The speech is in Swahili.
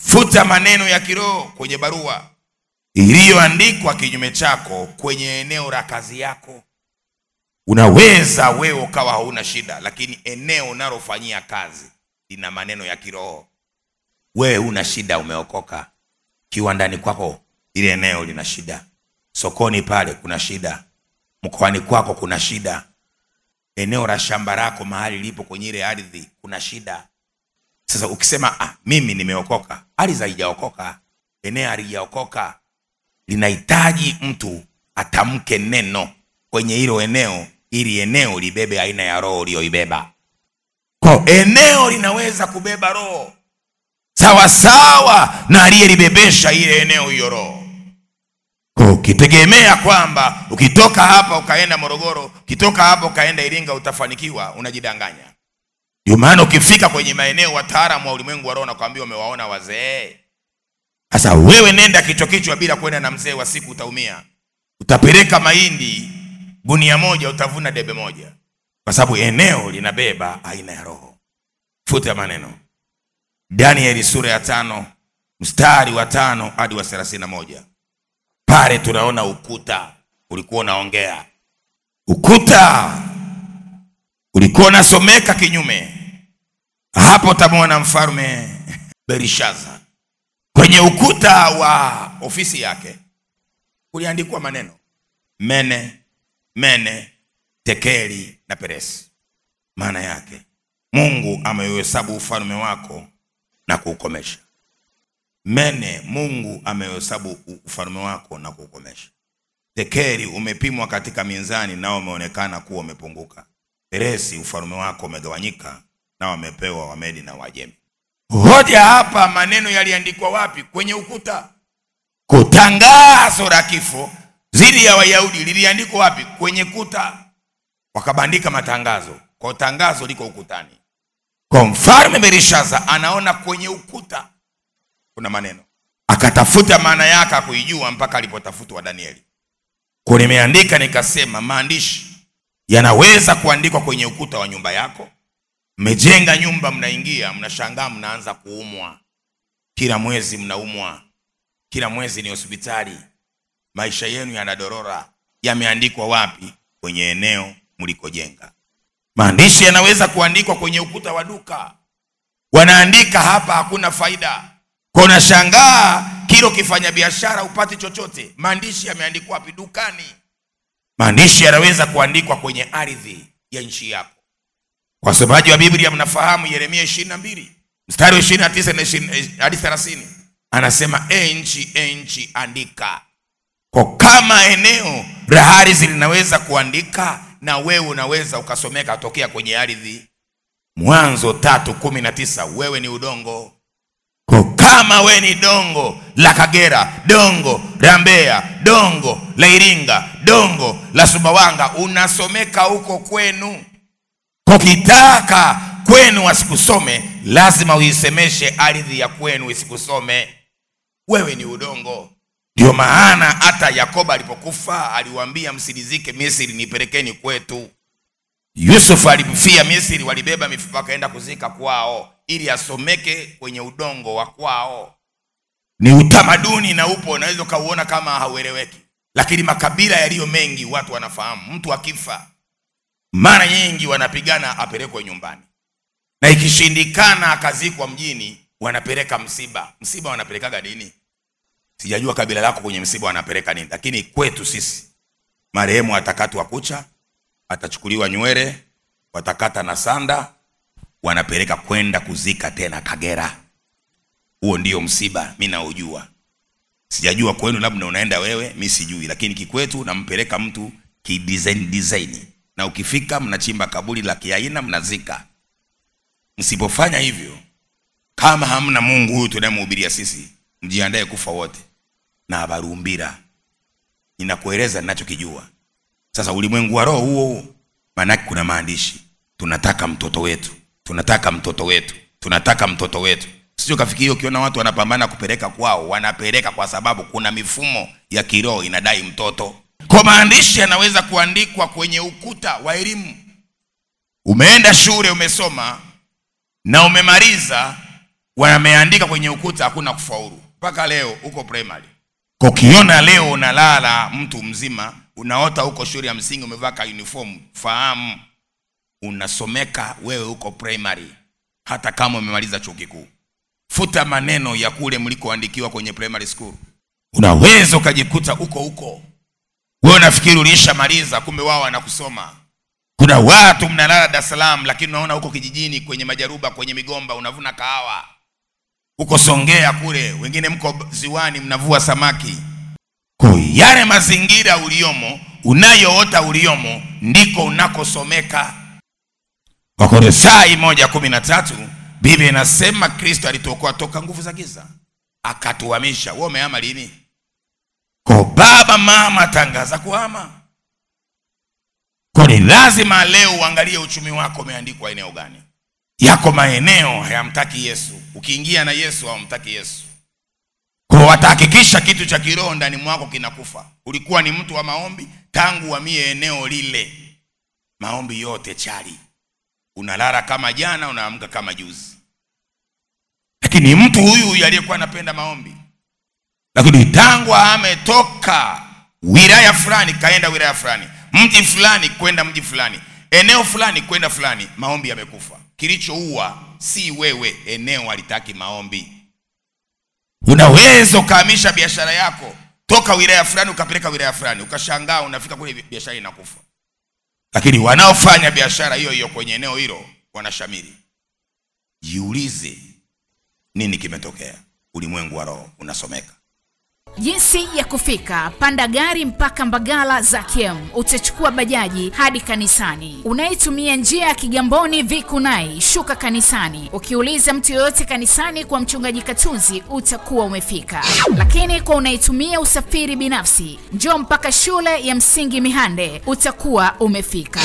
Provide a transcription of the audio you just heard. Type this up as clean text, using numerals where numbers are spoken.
Futa maneno ya kiroho kwenye barua iliyoandikwa kinyume chako kwenye eneo la kazi yako. Unaweza wewe ukawa hauna shida, lakini eneo unalofanyia kazi lina maneno ya kiroho. Wewe una shida, umeokoka. Kiwandani kwako ile eneo lina shida. Sokoni pale kuna shida. Mkoani kwako kuna shida. Eneo la shamba lako mahali lipo kwenye ile ardhi kuna shida. Sasa ukisema mimi nimeokoka, ardhi haijaokoka, eneo halijaokoka, linahitaji mtu atamke neno kwenye hilo eneo ili eneo libebe aina ya roho uliyoibeba. Kwa eneo linaweza kubeba roho sawa sawa na aliyelibebesha ile eneo hiyo roho. Kwa ukitegemea kwamba ukitoka hapa ukaenda Morogoro, ukitoka hapa ukaenda Iringa utafanikiwa, unajidanganya. Ndio maana ukifika kwenye maeneo wataalamu wa ulimwengu wa roho na kuambia umewaona wazee. Sasa wewe nenda kichwa bila kwenda na mzee wa siku, utaumia. Utapeleka mahindi gunia moja, utavuna debe moja, kwa sababu eneo linabeba aina ya roho. Futa maneno. Danieli sura ya 5 mstari wa 5 hadi wa 31. Pale tunaona ukuta ulikuwa unaongea. Ukuta ulikuwa unasomeka kinyume. Hapo utamwona mfalme Belishaza. Kwenye ukuta wa ofisi yake kuliandikwa maneno mene, mene, tekeli na peresi. Maana yake Mungu ameuhesabu ufalme wako na kuukomesha. Mene, Mungu ameuhesabu ufalme wako na kuukomesha. Tekeli, umepimwa katika mizani nao umeonekana kuwa umepunguka. Peresi, ufalme wako umegawanyika na wamepewa Wamedi na Wajemi. Hoja hapa, maneno yaliandikwa wapi? Kwenye ukuta. Kutangazo la kifo dhidi ya Wayahudi liliandikwa wapi? Kwenye kuta. Wakabandika matangazo. Kwa tangazo liko ukutani. Kwa mfalme Belishaza anaona kwenye ukuta kuna maneno. Akatafuta maana yake kuijua mpaka alipotafutwa Danieli. Kwa nimeandika nikasema maandishi yanaweza kuandikwa kwenye ukuta wa nyumba yako. Mmejenga nyumba, mnaingia, mnashangaa mnaanza kuumwa. Kila mwezi mnaumwa. Kila mwezi ni hospitali. Maisha yenu yanadorora. Yameandikwa wapi? Kwenye eneo mlikojenga. Maandishi yanaweza kuandikwa kwenye ukuta wa duka. Wanaandika hapa hakuna faida. Kwa unashangaa kilo kifanya biashara upati chochote. Maandishi yameandikwa wapi? Dukani. Maandishi yanaweza kuandikwa kwenye ardhi ya nchi yako. Kwa sababu wa Biblia mnafahamu Yeremia 22 mstari wa 29 hadi 30 anasema nchi andika. Kwa kama eneo la ardhi linaweza kuandika, na wewe unaweza ukasomeka tokea kwenye ardhi. Mwanzo 3:19 wewe ni udongo. Kwa kama wewe ni dongo la Kagera, dongo la Mbeya, dongo la Iringa, dongo la Sumbawanga, unasomeka huko kwenu. Kwa kitaka kwenu wasikusome, lazima uisemeshe ardhi ya kwenu isikusome. Wewe ni udongo. Ndio maana hata Yakobo alipokufa aliwaambia msilizike Misri, nipelekeni kwetu. Yusuf alipofia Misri walibeba mifupa kaenda kuzika kwao ili asomeke kwenye udongo wa kwao. Ni utamaduni na upo, unaweza kauona kama haueleweki, lakini makabila yaliyo mengi watu wanafahamu. Mtu akifa mara nyingi wanapigana apelekwe nyumbani, na ikishindikana akazikwa mjini wanapeleka msiba. Msiba wanapelekaga nini? Sijajua kabila lako kwenye msiba wanapeleka nini, lakini kwetu sisi marehemu atakatwa kucha, atachukuliwa nywele, watakata na sanda, wanapeleka kwenda kuzika tena Kagera. Huo ndio msiba mimi naujua. Sijajua kwenu, labda unaenda wewe, mimi sijui, lakini kikwetu nampeleka mtu design. Na ukifika mnachimba kaburi la kiaina mnazika. Msipofanya hivyo, kama hamna Mungu huyu tunayemhubiria sisi, mjiandae kufa wote. Na barumbira ninakueleza ninachokijua. Sasa ulimwengu wa roho huo, maana kuna maandishi. Tunataka mtoto wetu, tunataka mtoto wetu, tunataka mtoto wetu. Sio kafikiria ukiona watu wanapambana kupeleka kwao, wanapeleka kwa sababu kuna mifumo ya kiroho inadai mtoto. Kwa maandishi yanaweza kuandikwa kwenye ukuta wa elimu. Umeenda shule, umesoma na umemaliza, wameandika kwenye ukuta hakuna kufaulu. Mpaka leo uko primary. Ukiona leo unalala mtu mzima, unaota uko shule ya msingi umevaa ka uniform, fahamu unasomeka wewe uko primary, hata kama umemaliza chuo kikuu. Futa maneno ya kule mlikoandikiwa kwenye primary school. Unaweza ukajikuta uko. Wewe unafikiri ulishamaliza, kumbe wao wanakusoma. Kuna watu mnalala Dar es Salaam lakini unaona uko kijijini kwenye majaruba, kwenye migomba unavuna kahawa. Uko Songea kule, wengine mko ziwani mnavua samaki. Kwa yale mazingira uliomo, unayoota uliomo, ndiko unakosomeka. Wakolosai 1:13 Biblia inasema Kristo alituokoa toka nguvu za giza, akatuhamisha. Wewe umehama lini? Kwa baba mama tangaza kuhama. Kwa ni lazima leo uangalie uchumi wako umeandikwa eneo gani. Yako maeneo hayamtaki Yesu. Ukiingia na Yesu hawamtaki Yesu. Kwa watahakikisha kitu cha kiroho ndani mwako kinakufa. Ulikuwa ni mtu wa maombi, tangu uhamie eneo lile, maombi yote chali. Unalala kama jana, unaamka kama juzi. Lakini mtu huyu aliyekuwa anapenda maombi, lakini tangu ametoka wilaya fulani kaenda wilaya fulani, mji fulani kwenda mji fulani, eneo fulani kwenda fulani, maombi yamekufa. Kilichoua si wewe, eneo halitaki maombi. Unaweza ukahamisha biashara yako toka wilaya fulani ukapeleka wilaya fulani, ukashangaa unafika kule biashara inakufa. Lakini wanaofanya biashara hiyo hiyo kwenye eneo hilo wanashamiri. Jiulize nini kimetokea. Ulimwengu wa roho unasomeka. Jinsi ya kufika: panda gari mpaka Mbagala Zakiem, utachukua bajaji hadi kanisani. Unaitumia njia ya Kigamboni Vikunai, shuka kanisani. Ukiuliza mtu yoyote kanisani kwa mchungaji Katunzi, utakuwa umefika. Lakini kwa unaitumia usafiri binafsi, njoo mpaka shule ya msingi Mihande, utakuwa umefika.